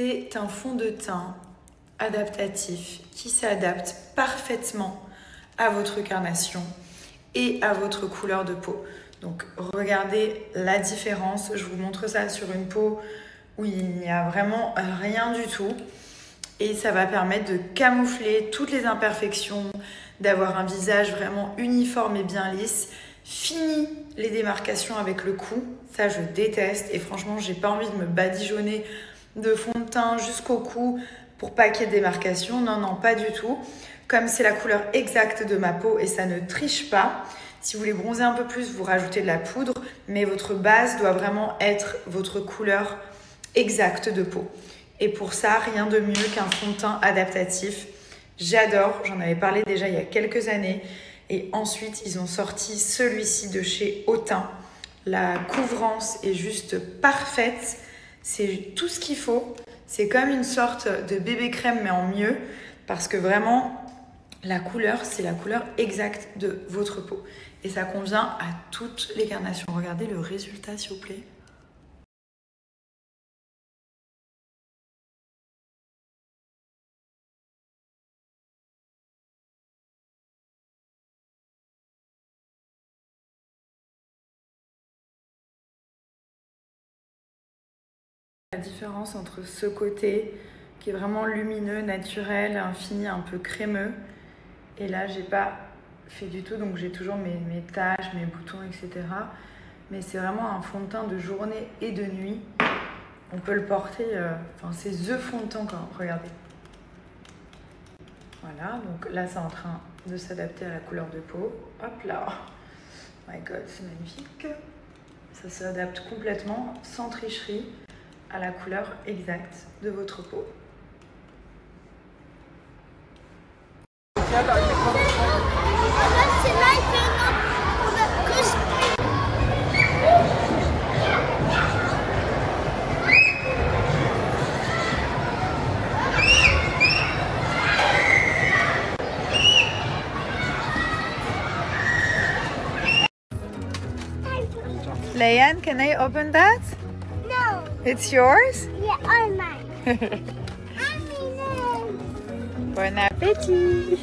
C'est un fond de teint adaptatif qui s'adapte parfaitement à votre carnation et à votre couleur de peau. Donc regardez la différence, je vous montre ça sur une peau où il n'y a vraiment rien du tout et ça va permettre de camoufler toutes les imperfections, d'avoir un visage vraiment uniforme et bien lisse. Fini les démarcations avec le cou, ça je déteste et franchement j'ai pas envie de me badigeonner de fond de teint jusqu'au cou pour pas qu'il y ait de démarcation, non pas du tout. Comme c'est la couleur exacte de ma peau et ça ne triche pas, si vous voulez bronzer un peu plus, vous rajoutez de la poudre, mais votre base doit vraiment être votre couleur exacte de peau. Et pour ça, rien de mieux qu'un fond de teint adaptatif. J'adore, j'en avais parlé déjà il y a quelques années. Et ensuite, ils ont sorti celui-ci de chez Autain. La couvrance est juste parfaite. C'est tout ce qu'il faut. C'est comme une sorte de bébé crème, mais en mieux. Parce que vraiment, la couleur, c'est la couleur exacte de votre peau. Et ça convient à toutes les carnations. Regardez le résultat, s'il vous plaît. La différence entre ce côté qui est vraiment lumineux, naturel, infini, un peu crémeux. Et là, j'ai pas fait du tout, donc j'ai toujours mes taches, mes boutons, etc. Mais c'est vraiment un fond de teint de journée et de nuit. On peut le porter, c'est the fond de teint quand, regardez. Voilà, donc là, c'est en train de s'adapter à la couleur de peau. Hop là, oh my god, c'est magnifique. Ça s'adapte complètement, sans tricherie, à la couleur exacte de votre peau. Layan, can I open that? No. It's yours? Yeah, all mine. Bon appétit.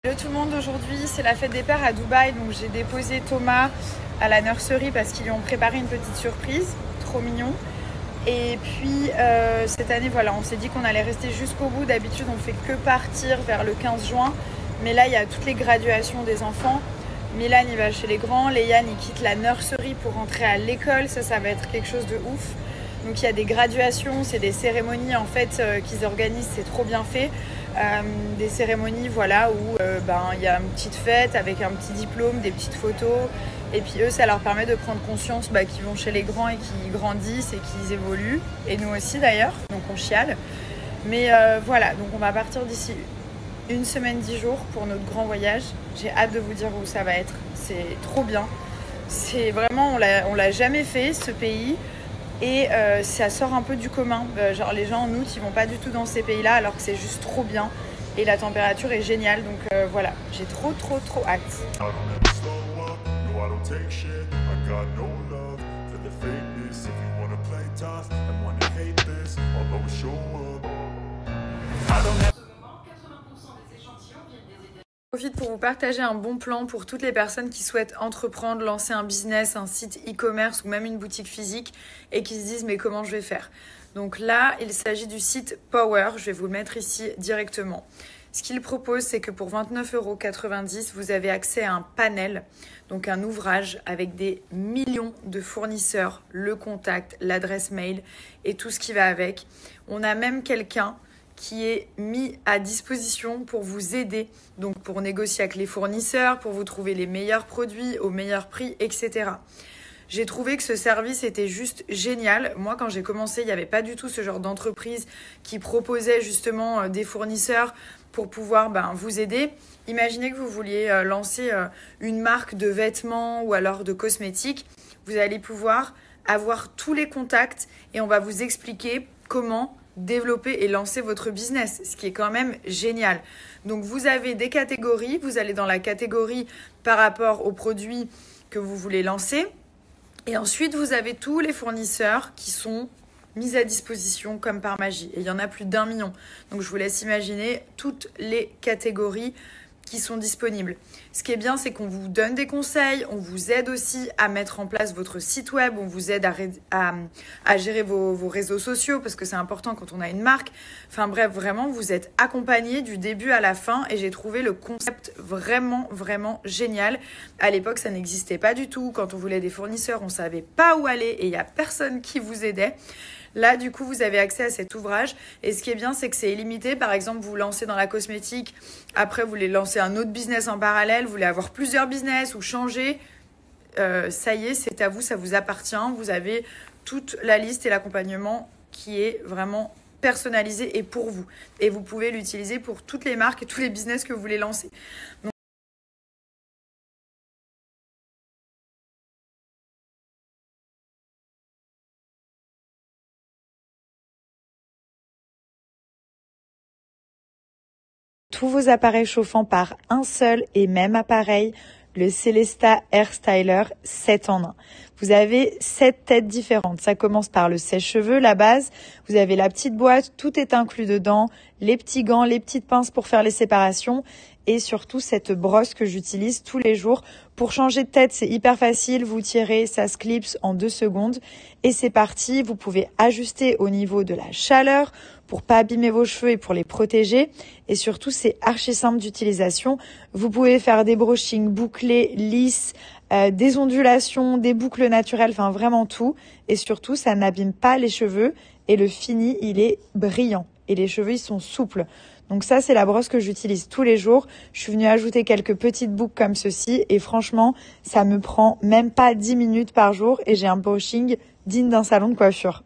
Hello tout le monde, aujourd'hui c'est la fête des pères à Dubaï, donc j'ai déposé Thomas à la nurserie parce qu'ils lui ont préparé une petite surprise, trop mignon. Et puis cette année, voilà, on s'est dit qu'on allait rester jusqu'au bout. D'habitude, on fait que partir vers le 15 juin. Mais là, il y a toutes les graduations des enfants. Milan, il va chez les grands. Léane, il quitte la nurserie pour rentrer à l'école. Ça va être quelque chose de ouf. Donc, il y a des graduations, c'est des cérémonies en fait qu'ils organisent. C'est trop bien fait. Des cérémonies, voilà, où il y a une petite fête avec un petit diplôme, des petites photos. Et puis eux, ça leur permet de prendre conscience qu'ils vont chez les grands et qu'ils grandissent et qu'ils évoluent. Et nous aussi d'ailleurs, donc on chiale. Mais voilà, donc on va partir d'ici une semaine, 10 jours pour notre grand voyage. J'ai hâte de vous dire où ça va être. C'est trop bien. C'est vraiment, on l'a jamais fait ce pays. Et ça sort un peu du commun. Genre les gens en août, ils vont pas du tout dans ces pays-là alors que c'est juste trop bien. Et la température est géniale. Donc voilà, j'ai trop hâte. I don't take shit, I got no love for the fakeness. If you wanna play tough and wanna hate this, I'll always show up. I don't have... Profite pour vous partager un bon plan pour toutes les personnes qui souhaitent entreprendre, lancer un business, un site e-commerce ou même une boutique physique et qui se disent mais comment je vais faire? Donc là, il s'agit du site Power, je vais vous le mettre ici directement. Ce qu'il propose, c'est que pour 29,90 €, vous avez accès à un panel, donc un ouvrage avec des millions de fournisseurs, le contact, l'adresse mail et tout ce qui va avec. On a même quelqu'un qui est mis à disposition pour vous aider, donc pour négocier avec les fournisseurs, pour vous trouver les meilleurs produits au meilleur prix, etc. J'ai trouvé que ce service était juste génial. Moi, quand j'ai commencé, il n'y avait pas du tout ce genre d'entreprise qui proposait justement des fournisseurs pour pouvoir vous aider. Imaginez que vous vouliez lancer une marque de vêtements ou alors de cosmétiques. Vous allez pouvoir avoir tous les contacts et on va vous expliquer comment développer et lancer votre business, ce qui est quand même génial. Donc vous avez des catégories, vous allez dans la catégorie par rapport aux produits que vous voulez lancer. Et ensuite, vous avez tous les fournisseurs qui sont mis à disposition comme par magie. Et il y en a plus d'1 million. Donc je vous laisse imaginer toutes les catégories qui sont disponibles. Ce qui est bien, c'est qu'on vous donne des conseils, on vous aide aussi à mettre en place votre site web, on vous aide à gérer vos réseaux sociaux parce que c'est important quand on a une marque. Enfin bref, vraiment, vous êtes accompagné du début à la fin et j'ai trouvé le concept vraiment, vraiment génial. À l'époque, ça n'existait pas du tout. Quand on voulait des fournisseurs, on ne savait pas où aller et il n'y a personne qui vous aidait. Là, du coup, vous avez accès à cet ouvrage. Et ce qui est bien, c'est que c'est illimité. Par exemple, vous vous lancez dans la cosmétique. Après, vous voulez lancer un autre business en parallèle. Vous voulez avoir plusieurs business ou changer. Ça y est, c'est à vous, ça vous appartient. Vous avez toute la liste et l'accompagnement qui est vraiment personnalisé et pour vous. Et vous pouvez l'utiliser pour toutes les marques et tous les business que vous voulez lancer. Donc, tous vos appareils chauffants par un seul et même appareil, le Celesta Air Styler 7 en 1. Vous avez 7 têtes différentes. Ça commence par le sèche-cheveux, la base. Vous avez la petite boîte, tout est inclus dedans. Les petits gants, les petites pinces pour faire les séparations. Et surtout cette brosse que j'utilise tous les jours. Pour changer de tête, c'est hyper facile. Vous tirez, ça se clipse en 2 secondes. Et c'est parti. Vous pouvez ajuster au niveau de la chaleur pour pas abîmer vos cheveux et pour les protéger. Et surtout, c'est archi simple d'utilisation. Vous pouvez faire des brushings bouclés, lisses, des ondulations, des boucles naturelles, enfin vraiment tout. Et surtout, ça n'abîme pas les cheveux. Et le fini, il est brillant. Et les cheveux, ils sont souples. Donc ça, c'est la brosse que j'utilise tous les jours. Je suis venue ajouter quelques petites boucles comme ceci. Et franchement, ça me prend même pas 10 minutes par jour. Et j'ai un brushing digne d'un salon de coiffure.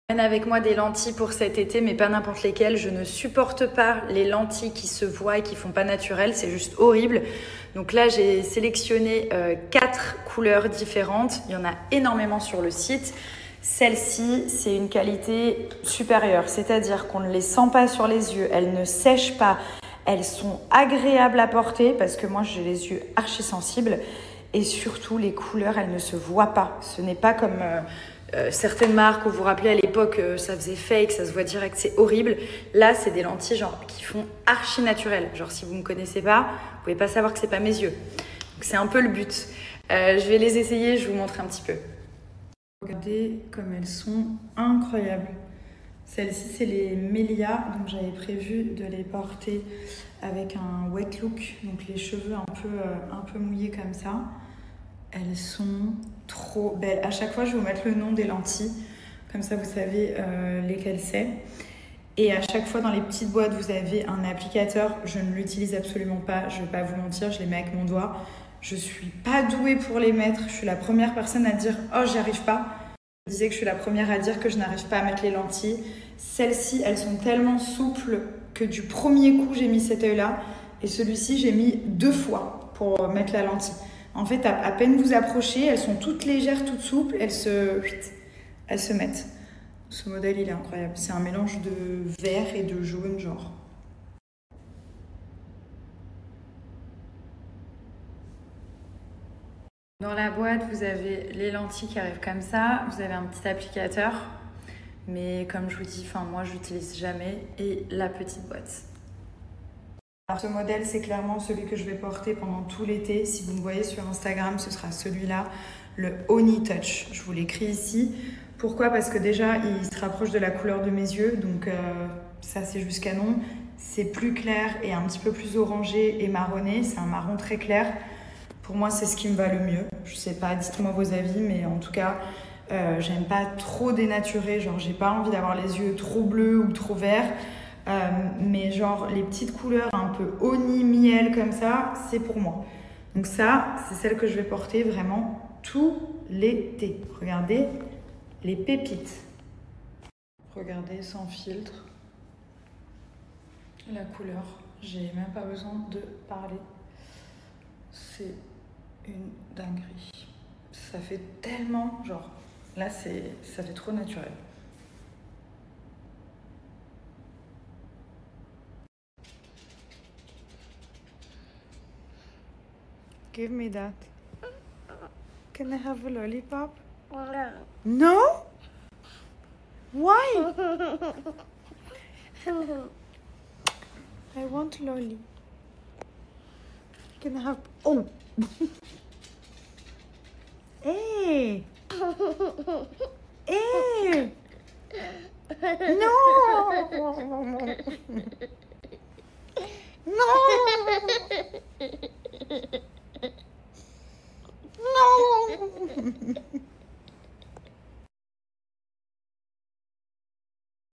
Avec moi des lentilles pour cet été, mais pas n'importe lesquelles. Je ne supporte pas les lentilles qui se voient et qui font pas naturel, c'est juste horrible. Donc là, j'ai sélectionné 4 couleurs différentes. Il y en a énormément sur le site. Celle-ci, c'est une qualité supérieure, c'est-à-dire qu'on ne les sent pas sur les yeux, elles ne sèchent pas, elles sont agréables à porter parce que moi, j'ai les yeux archi sensibles et surtout les couleurs, elles ne se voient pas. Ce n'est pas comme certaines marques où vous vous rappelez à l'époque, ça faisait fake, ça se voit direct, c'est horrible. Là, c'est des lentilles genre qui font archi naturel. Genre si vous me connaissez pas, vous pouvez pas savoir que c'est pas mes yeux. Donc c'est un peu le but. Je vais les essayer, je vous montre un petit peu. Regardez comme elles sont incroyables. Celles-ci, c'est les Melia, donc j'avais prévu de les porter avec un wet look, donc les cheveux un peu mouillés comme ça. Elles sont trop belles. À chaque fois, je vais vous mettre le nom des lentilles, comme ça vous savez lesquelles c'est. Et à chaque fois, dans les petites boîtes, vous avez un applicateur. Je ne l'utilise absolument pas, je ne vais pas vous mentir, je les mets avec mon doigt. Je suis pas douée pour les mettre. Je suis la première personne à dire « Oh, j'y arrive pas ». Je disais que je suis la première à dire que je n'arrive pas à mettre les lentilles. Celles-ci, elles sont tellement souples que du premier coup, j'ai mis cet œil-là. Et celui-ci, j'ai mis 2 fois pour mettre la lentille. En fait, à peine vous approchez, elles sont toutes légères, toutes souples, elles se mettent. Ce modèle, il est incroyable. C'est un mélange de vert et de jaune, genre. Dans la boîte, vous avez les lentilles qui arrivent comme ça. Vous avez un petit applicateur. Mais comme je vous dis, moi, je n'utilise jamais. Et la petite boîte. Alors, ce modèle, c'est clairement celui que je vais porter pendant tout l'été. Si vous me voyez sur Instagram, ce sera celui-là, le Honey Touch. Je vous l'écris ici. Pourquoi ? Parce que déjà, il se rapproche de la couleur de mes yeux. Donc, ça, c'est juste canon. C'est plus clair et un petit peu plus orangé et marronné. C'est un marron très clair. Pour moi, c'est ce qui me va le mieux. Je sais pas, dites-moi vos avis, mais en tout cas, j'aime pas trop dénaturer. Genre, j'ai pas envie d'avoir les yeux trop bleus ou trop verts. Mais genre, les petites couleurs un peu honey, miel comme ça, c'est pour moi. Donc ça, c'est celle que je vais porter vraiment tout l'été. Regardez les pépites. Regardez sans filtre. La couleur, j'ai même pas besoin de parler. C'est une dinguerie. Ça fait tellement, genre, là ça fait trop naturel. Give me that. Can I have a lollipop? No. No? Why? I want lolly. Can I have... Oh! Hey! Hey! No! No! No!